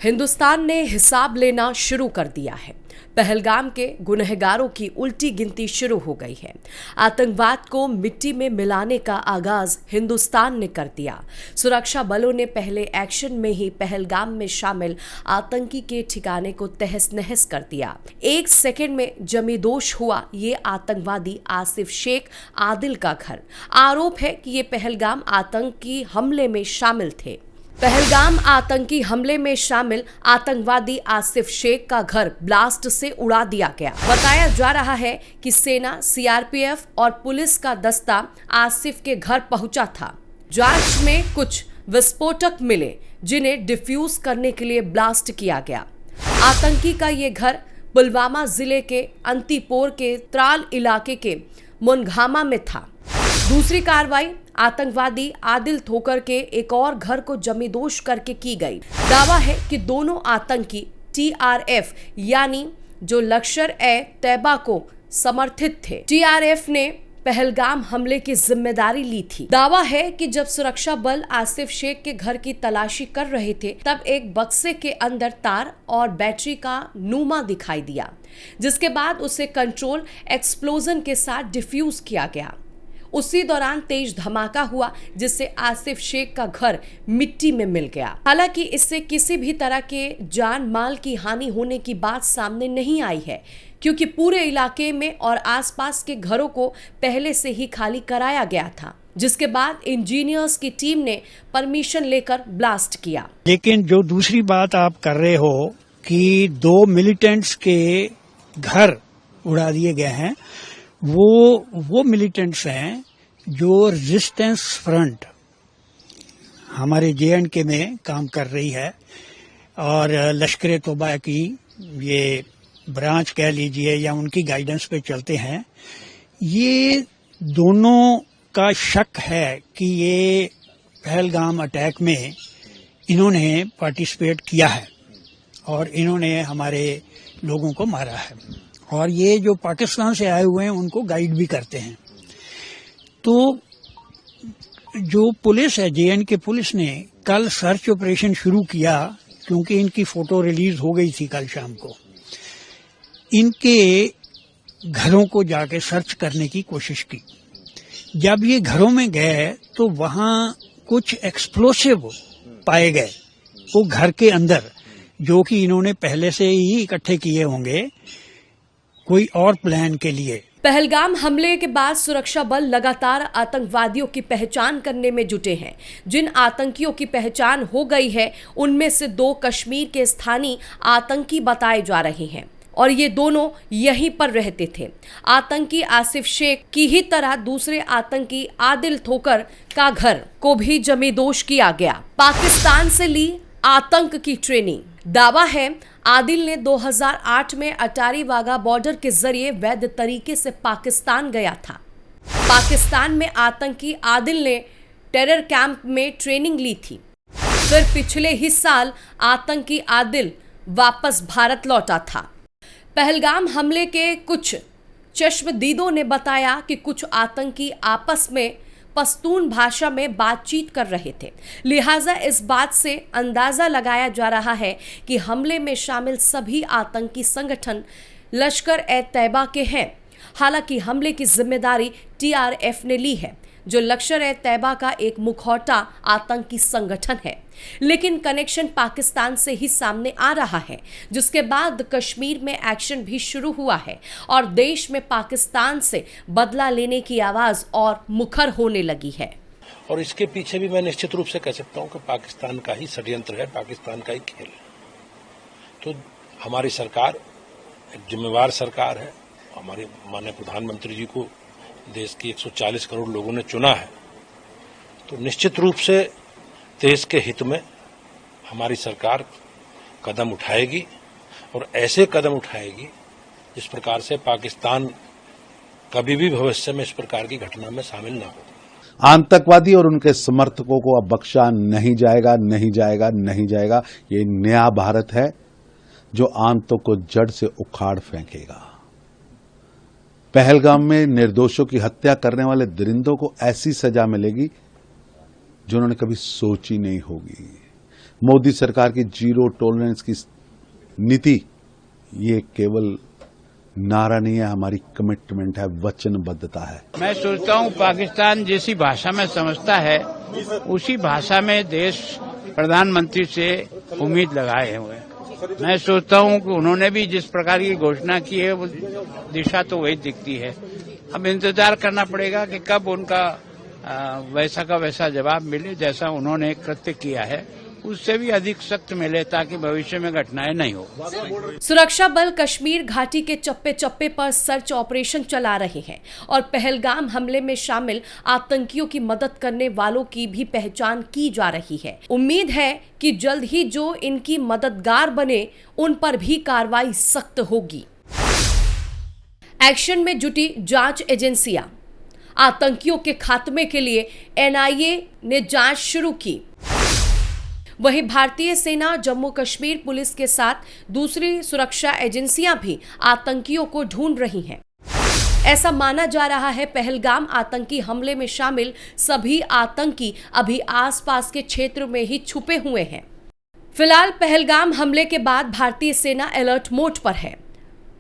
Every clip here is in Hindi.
हिंदुस्तान ने हिसाब लेना शुरू कर दिया है। पहलगाम के गुनहगारों की उल्टी गिनती शुरू हो गई है। आतंकवाद को मिट्टी में मिलाने का आगाज हिंदुस्तान ने कर दिया। सुरक्षा बलों ने पहले एक्शन में ही पहलगाम में शामिल आतंकी के ठिकाने को तहस नहस कर दिया। एक सेकंड में जमींदोश हुआ ये आतंकवादी आसिफ शेख आदिल का घर। आरोप है कि ये पहलगाम आतंकी हमले में शामिल थे। पहलगाम आतंकी हमले में शामिल आतंकवादी आसिफ शेख का घर ब्लास्ट से उड़ा दिया गया। बताया जा रहा है कि सेना, सीआरपीएफ और पुलिस का दस्ता आसिफ के घर पहुंचा था। जांच में कुछ विस्फोटक मिले जिन्हें डिफ्यूज करने के लिए ब्लास्ट किया गया। आतंकी का ये घर पुलवामा जिले के अंतीपोर के त्राल इलाके के मुनघामा में था। दूसरी कार्रवाई आतंकवादी आदिल ठोकर के एक और घर को जमींदोश करके की गई। दावा है कि दोनों आतंकी टीआरएफ यानी जो लश्कर-ए-तैयबा को समर्थित थे। टीआरएफ ने पहलगाम हमले की जिम्मेदारी ली थी। दावा है कि जब सुरक्षा बल आसिफ शेख के घर की तलाशी कर रहे थे तब एक बक्से के अंदर तार और बैटरी का नुमा दिखाई दिया, जिसके बाद उसे कंट्रोल एक्सप्लोजन के साथ डिफ्यूज किया गया। उसी दौरान तेज धमाका हुआ जिससे आसिफ शेख का घर मिट्टी में मिल गया। हालांकि इससे किसी भी तरह के जान माल की हानि होने की बात सामने नहीं आई है, क्योंकि पूरे इलाके में और आसपास के घरों को पहले से ही खाली कराया गया था, जिसके बाद इंजीनियर्स की टीम ने परमिशन लेकर ब्लास्ट किया। लेकिन जो दूसरी बात आप कर रहे हो कि 2 मिलिटेंट्स के घर उड़ा दिए गए हैं, वो मिलिटेंट्स हैं जो रेजिस्टेंस फ्रंट हमारे JNK में काम कर रही है और लश्कर-ए-तौबा की ये ब्रांच कह लीजिए या उनकी गाइडेंस पे चलते हैं। ये दोनों का शक है कि ये पहलगाम अटैक में इन्होंने पार्टिसिपेट किया है और इन्होंने हमारे लोगों को मारा है और ये जो पाकिस्तान से आए हुए हैं उनको गाइड भी करते हैं। तो जो पुलिस है, JNK पुलिस ने कल सर्च ऑपरेशन शुरू किया क्योंकि इनकी फोटो रिलीज हो गई थी कल शाम को। इनके घरों को जाके सर्च करने की कोशिश की। जब ये घरों में गए तो वहां कुछ एक्सप्लोसिव पाए गए वो घर के अंदर, जो कि इन्होंने पहले से ही इकट्ठे किए होंगे कोई और प्लान के लिए। पहलगाम हमले के बाद सुरक्षा बल लगातार आतंकवादियों की पहचान करने में जुटे हैं। जिन आतंकियों की पहचान हो गई है उनमें से 2 कश्मीर के स्थानीय आतंकी बताए जा रहे हैं और ये दोनों यहीं पर रहते थे। आतंकी आसिफ शेख की ही तरह दूसरे आतंकी आदिल ठोकर का घर को भी जमींदोश किया गया। पाकिस्तान से ली आतंक की ट्रेनिंग। दावा है आदिल ने 2008 में अटारी वाघा बॉर्डर के जरिए वैध तरीके से पाकिस्तान गया था। पाकिस्तान में आतंकी आदिल ने टेरर कैंप में ट्रेनिंग ली थी। फिर पिछले ही साल आतंकी आदिल वापस भारत लौटा था। पहलगाम हमले के कुछ चश्मदीदों ने बताया कि कुछ आतंकी आपस में पश्तून भाषा में बातचीत कर रहे थे। लिहाजा इस बात से अंदाजा लगाया जा रहा है कि हमले में शामिल सभी आतंकी संगठन लश्कर-ए-तैयबा के हैं। हालांकि हमले की जिम्मेदारी TRF ने ली है, जो लश्कर-ए-तैयबा का एक मुखौटा आतंकी संगठन है, लेकिन कनेक्शन पाकिस्तान से ही सामने आ रहा है, जिसके बाद कश्मीर में एक्शन भी शुरू हुआ है और देश में पाकिस्तान से बदला लेने की आवाज और मुखर होने लगी है। और इसके पीछे भी मैं निश्चित रूप से कह सकता हूं कि पाकिस्तान का ही षड्यंत्र है, पाकिस्तान का ही खेल है। तो हमारी सरकार एक जिम्मेवार सरकार है। हमारे माननीय प्रधानमंत्री जी को देश की 140 करोड़ लोगों ने चुना है, तो निश्चित रूप से देश के हित में हमारी सरकार कदम उठाएगी और ऐसे कदम उठाएगी जिस प्रकार से पाकिस्तान कभी भी भविष्य में इस प्रकार की घटना में शामिल न हो। आतंकवादी और उनके समर्थकों को अब बख्शा नहीं जाएगा, नहीं जाएगा, नहीं जाएगा। ये नया भारत है जो आंतों को जड़ से उखाड़ फेंकेगा। पहलगाम में निर्दोषों की हत्या करने वाले दरिंदों को ऐसी सजा मिलेगी जो उन्होंने कभी सोची नहीं होगी। मोदी सरकार की जीरो टॉलरेंस की नीति ये केवल नारा नहीं है, हमारी कमिटमेंट है, वचनबद्धता है। मैं सोचता हूँ पाकिस्तान जैसी भाषा में समझता है उसी भाषा में देश प्रधानमंत्री से उम्मीद लगाए हुए हैं। मैं सोचता हूँ कि उन्होंने भी जिस प्रकार की घोषणा की है वो दिशा तो वही दिखती है। अब इंतजार करना पड़ेगा कि कब उनका वैसा का वैसा जवाब मिले जैसा उन्होंने कृत्य किया है, उससे भी अधिक सख्त मिले ताकि भविष्य में घटनाएं नहीं हो। सुरक्षा बल कश्मीर घाटी के चप्पे चप्पे पर सर्च ऑपरेशन चला रहे हैं और पहलगाम हमले में शामिल आतंकियों की मदद करने वालों की भी पहचान की जा रही है। उम्मीद है कि जल्द ही जो इनकी मददगार बने उन पर भी कार्रवाई सख्त होगी। एक्शन में जुटी जांच एजेंसियां, आतंकियों के खात्मे के लिए एनआईए ने जांच शुरू की। वहीं भारतीय सेना, जम्मू कश्मीर पुलिस के साथ दूसरी सुरक्षा एजेंसियां भी आतंकियों को ढूंढ रही हैं। ऐसा माना जा रहा है पहलगाम आतंकी हमले में शामिल सभी आतंकी अभी आसपास के क्षेत्र में ही छुपे हुए हैं। फिलहाल पहलगाम हमले के बाद भारतीय सेना अलर्ट मोड पर है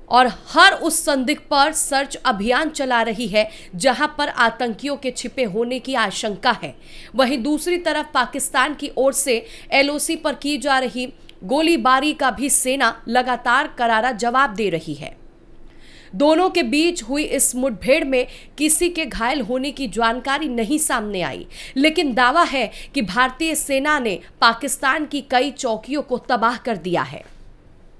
और हर उस संदिग्ध पर सर्च अभियान चला रही है जहां पर आतंकियों के छिपे होने की आशंका है। वहीं दूसरी तरफ पाकिस्तान की ओर से एलओसी पर की जा रही गोलीबारी का भी सेना लगातार करारा जवाब दे रही है। दोनों के बीच हुई इस मुठभेड़ में किसी के घायल होने की जानकारी नहीं सामने आई, लेकिन दावा है कि भारतीय सेना ने पाकिस्तान की कई चौकियों को तबाह कर दिया है।